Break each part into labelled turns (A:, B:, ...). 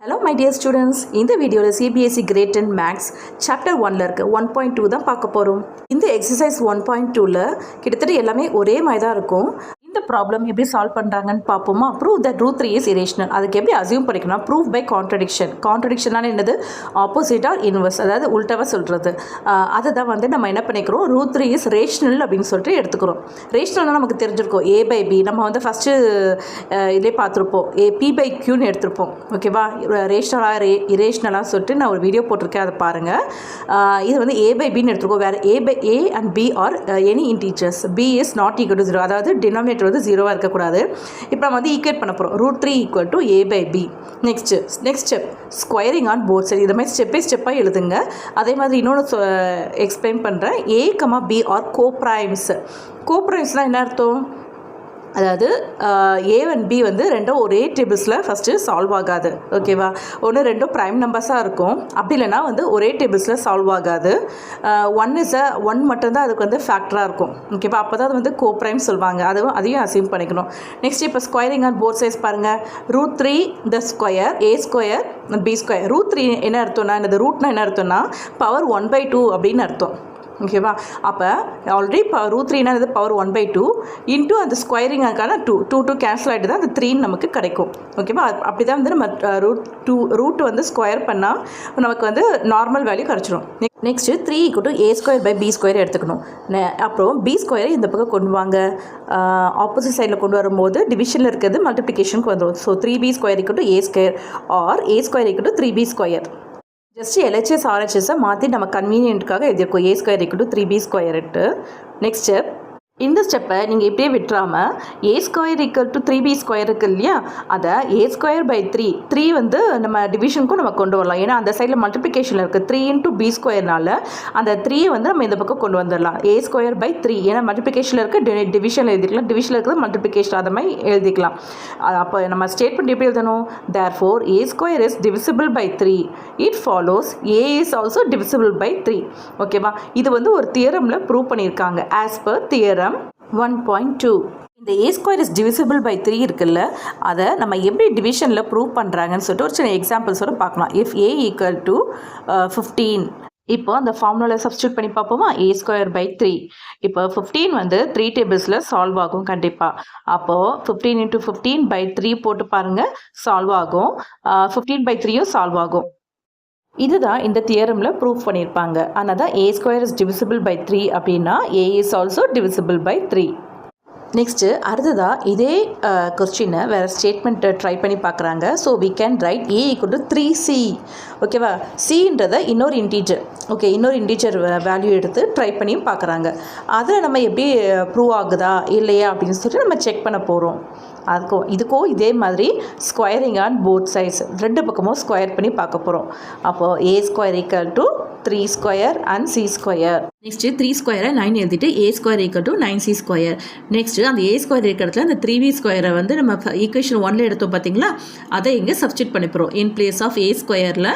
A: Hello my dear students, இந்த வீடியோவில் CBSE Grade 10 Maths Chapter 1ல இருக்க 1.2 தான் பார்க்க போகிறோம். இந்த எக்ஸசைஸ் 1.2ல கிட்டத்தட்ட எல்லாமே ஒரே மாதிரி தான் இருக்கும். இந்த ப்ராப்ளம் எப்படி சால்வ் பண்ணுறாங்கன்னு பார்ப்போமா. Prove that root 3 is irrational. அதுக்கு எப்படி அசியூம் பண்ணிக்கணும், ப்ரூவ் பை கான்ட்ரடிக்ஷன். கான்ட்ரடிக்ஷனான என்னது, ஆப்போசிட் ஆர் இன்வர்ஸ், அதாவது உல்டாவாக சொல்கிறது. அதை தான் வந்து நம்ம என்ன பண்ணிக்கிறோம், ரூட் 3 இஸ் ரேஷனல் அப்படின்னு சொல்லிட்டு எடுத்துக்கிறோம். ரேஷனல்னால் நமக்கு தெரிஞ்சிருக்கும் a by b. நம்ம வந்து ஃபஸ்ட்டு இதே பார்த்துருப்போம், p by qன்னு எடுத்திருப்போம். ஓகேவா, ரேஷனலாக இரேஷனலாக சொல்லிட்டு நான் ஒரு வீடியோ போட்டிருக்கேன், அதை பாருங்கள். இது வந்து a by bன்னு எடுத்துருக்கோம். வேறு a by a and b or any integers. b is not equal to 0, அதாவது டினாமினேட்டர் வந்து 0வாக இருக்கக்கூடாது. இப்போ நம்ம வந்து ஈக்குவேட் பண்ண போகிறோம். Root 3 equal to a by b. Next step squaring on both side. இதை மாதிரி ஸ்டெப் பை ஸ்டெப்பாக எழுதுங்க. அதே மாதிரி இன்னொன்று எக்ஸ்பிளைன் பண்ணுறேன். a, b are coprimes. கோப்ரைம்ஸ்னால் என்ன அர்த்தம், அதாவது a and b வந்து ரெண்டும் ஒரே டேபிள்ஸில் ஃபஸ்ட்டு சால்வ் ஆகாது. ஓகேவா, ஒன்று ரெண்டும் ப்ரைம் நம்பர்ஸாக இருக்கும். அப்படி இல்லைனா வந்து ஒரே டேபிள்ஸில் சால்வ் ஆகாது. ஒன் மட்டும்தான் அதுக்கு வந்து ஃபேக்டராக இருக்கும். ஓகேவா, அப்போ தான் அது வந்து கோப்ரைம் சொல்லுவாங்க. அதையும் அசியூம் பண்ணிக்கணும். நெக்ஸ்ட் இப்போ ஸ்கொயரிங் ஆன் போத் சைட்ஸ் பாருங்கள். Root 3 the square a square b square. Root 3 என்ன அர்த்தம்னா, இந்த ரூட்னா என்ன அர்த்தம்னா பவர் 1/2 அப்படின்னு அர்த்தம். ஓகேவா, அப்போ ஆல்ரெடி ரூட் 3னா இது பவர் 1/2 இன்ட்டு அந்த ஸ்கொயரிங்கான 2 கேன்சல் ஆகிட்டு தான் அந்த 3 நமக்கு கிடைக்கும். ஓகேவா, அப்படி தான் வந்து நம்ம ரூட் வந்து ஸ்கொயர் பண்ணால் நமக்கு வந்து நார்மல் வேல்யூ கிடச்சிடும். Next 3 = a square by b square எடுத்துக்கணும். அப்புறம் b ஸ்கொயரை இந்த பக்கம் கொண்டு வாங்க. ஆப்போசிட் சைடில் கொண்டு வரும்போது டிவிஷனில் இருக்கிறது மல்டிப்ளிகேஷனுக்கு வந்துடும். So 3b square = a square or a square = 3b square. Just LHS RHSஸை மாற்றி நம்ம கன்வீனியன்ட்டுக்காக எழுதியிருக்கோம். a square = 3b squared. Next step, இந்த ஸ்டெப்பை நீங்கள் இப்படியே விட்டுறாமல் a ஸ்கொயர் = 3b ஸ்கொயர் இருக்குது இல்லையா, அதை a ஸ்கொயர் பை 3 வந்து நம்ம டிவிஷனுக்கும் நம்ம கொண்டு வரலாம். ஏன்னா அந்த சைடில் மல்டிப்ளிகேஷனில் இருக்குது. 3 × b ஸ்கொயர்னால அந்த 3 வந்து நம்ம இந்த பக்கம் கொண்டு வந்துடலாம். a ஸ்கொயர் பை 3, ஏன்னா மல்டிப்ளிகேஷனில் இருக்குது, டிவிஷனில் எழுதிக்கலாம். டிவிஷனில் இருக்கிறது மல்டிப்ளிகேஷன், அதை மாதிரி எழுதிக்கலாம். அப்போ நம்ம ஸ்டேட்மெண்ட் எப்படி எழுதணும், therefore a square is divisible by 3. It follows a is also divisible by 3. ஓகேவா, இது வந்து ஒரு தியரமில் ப்ரூவ் பண்ணியிருக்காங்க. As per theorem 1.2. இந்த a square is divisible by 3 இருக்குல்ல, அதை நம்ம எப்படி டிவிஷனில் ப்ரூவ் பண்ணுறாங்கன்னு சொல்லிட்டு ஒரு சின்ன எக்ஸாம்பிள்ஸோட பார்க்கலாம். இஃப் a = 15, இப்போ அந்த ஃபார்முலாவில் சப்ஸ்டியூட் பண்ணி பார்ப்போமா. a square by 3. இப்போ 15 வந்து 3 டேபிள்ஸில் சால்வ் ஆகும் கண்டிப்பாக. அப்போது 15 × 15 பை 3 போட்டு பாருங்கள், சால்வ் ஆகும். 15 பை 3யும் சால்வ் ஆகும். இதுதான் இந்த தியரமில் ப்ரூவ் பண்ணியிருப்பாங்க. ஆனால் தான் a square is divisible by 3 அப்படின்னா a is also divisible by 3. Next அடுத்ததாக இதே கொஸ்டினை வேறு ஸ்டேட்மெண்ட்டை ட்ரை பண்ணி பார்க்குறாங்க. So we can write a = 3c. ஓகேவா, cன்றதை இன்னொரு இன்டீஜர், ஓகே, இன்னொரு இன்டீஜர் வேல்யூ எடுத்து ட்ரை பண்ணியும் பார்க்குறாங்க. அதில் நம்ம எப்படி ப்ரூவ் ஆகுதா இல்லையா அப்படின்னு சொல்லிட்டு நம்ம செக் பண்ண போகிறோம். இதுக்கும் இதே மாதிரி ஸ்கொயரிங் ஆன் போத் சைட்ஸ், ரெண்டு பக்கமும் ஸ்கொயர் பண்ணி பார்க்க போகிறோம். அப்போது a square = 3 square and c square. Next 3 ஸ்கொயரை 9 எழுதிட்டு a square = 9c square. Next அந்த a ஸ்கொயர் இருக்கிறதுல அந்த 3b ஸ்கொயரை வந்து நம்ம ஈக்குவேஷன் 1ல் எடுத்தோம் பார்த்தீங்களா, அதை இங்கே சப்ஸ்டியூட் பண்ணி போகிறோம். இன் பிளேஸ் ஆஃப் a ஸ்கொயரில்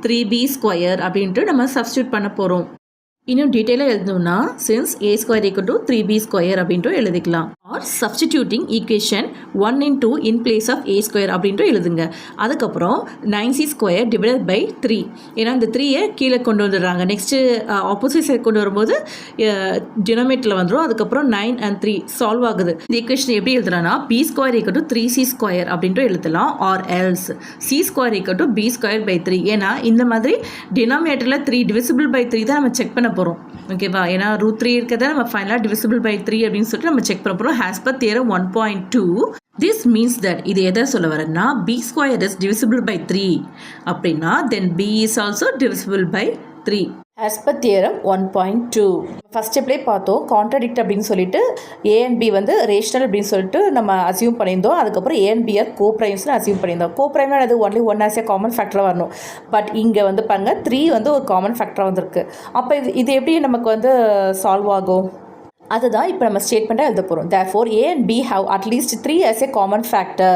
A: 3b ஸ்கொயர் அப்படின்ட்டு நம்ம சப்ஸ்டியூட் பண்ண போகிறோம். இன்னும் டீட்டெயிலாக எழுதணும்னா since a square = 3b square அப்படின்ட்டு எழுதிக்கலாம். Or substituting equation 1 × 2 in place of a square அப்படின்ட்டு எழுதுங்க. அதுக்கப்புறம் 9c ஸ்கொயர் டிவைடட் பை 3, ஏன்னா இந்த 3யை கீழே கொண்டு வந்துடுறாங்க. நெக்ஸ்ட்டு ஆப்போசிட் சைட் கொண்டு வரும்போது டினாமினேட்டரில் வந்துடும். அதுக்கப்புறம் 9 and 3 சால்வ் ஆகுது. இந்த ஈக்குவேஷன் எப்படி எழுதுறான்னா b ஸ்கொயர் = 3c ஸ்கொயர் அப்படின்ட்டு எழுதலாம். Or else c square = b square by 3. ஏன்னா இந்த மாதிரி டினாமினேட்டரில் 3 டிவிசிபிள் பை 3 தான் நம்ம செக் பண்ண போகிறோம். ஓகேவா, ஏன்னா ரூட் 3 இருக்கிறத நம்ம ஃபைனலாக டிவிசிபிள் பை 3 அப்படின்னு சொல்லிட்டு நம்ம செக் பண்ண போகிறோம். As per theorem 1.2, this means that இது எதை சொல்ல வரேன்னா b square is divisible by 3 அப்படின்னா then b is also divisible by 3. as per theorem 1.2. First ஸ்டெப்லேயே பார்த்தோம், கான்ட்ரடிக்ட் அப்படின்னு சொல்லிட்டு a and b வந்து ரேஷனல் அப்படின்னு சொல்லிட்டு நம்ம அசியூம் பண்ணியிருந்தோம். அதுக்கப்புறம் a and b ஆர் கோப்ரைம்ஸ்னு அசியூம் பண்ணியிருந்தோம். கோப்ரைம்னா அது ஒன்லி 1 ஆஸ் ஏ காமன் ஃபேக்டராக வரணும். பட் இங்கே வந்து பாருங்கள் 3 வந்து ஒரு காமன் ஃபேக்டராக வந்திருக்கு. அப்போ இது எப்படி நமக்கு வந்து சால்வ் ஆகும், அதுதான் இப்போ நம்ம ஸ்டேட்மெண்ட்டாக எழுத போகிறோம். therefore a and b have at least 3 as a common factor,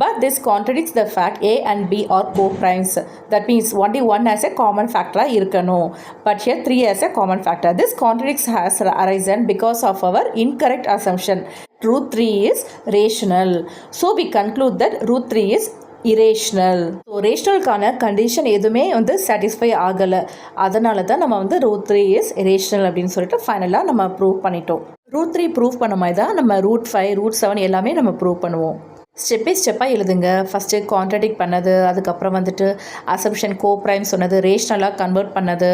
A: but this contradicts the fact a and b are co-primes. that means only 1 as a common factor இருக்கணும், but here 3 as a common factor. This contradiction has arisen because of our incorrect assumption root 3 is rational. So we conclude that root 3 is irrational. So ரேஷ்னலுக்கான condition எதுவுமே வந்து satisfy ஆகலை, அதனால தான் நம்ம வந்து root 3 is irrational அப்படின்னு சொல்லிட்டு ஃபைனலாக நம்ம ப்ரூவ் பண்ணிட்டோம். ரூட் 3 ப்ரூவ் பண்ண மாதிரி தான் நம்ம ரூட் 5 ரூட் 7 எல்லாமே நம்ம ப்ரூவ் பண்ணுவோம். ஸ்டெப் பை ஸ்டெப்பாக எழுதுங்க. ஃபஸ்ட்டு கான்ட்ராடிக்ட் பண்ணது, அதுக்கப்புறம் வந்துட்டு அசம்ஷன் கோப்ரைம் சொன்னது, ரேஷ்னலாக கன்வெர்ட் பண்ணது,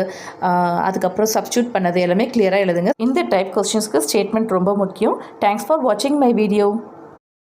A: அதுக்கப்புறம் சப்ஸ்டியூட் பண்ணது எல்லாமே கிளியராக எழுதுங்க. இந்த டைப் கொஸ்டின்ஸ்க்கு ஸ்டேட்மெண்ட் ரொம்ப முக்கியம். தேங்க்ஸ் ஃபார் வாட்சிங் மை வீடியோ.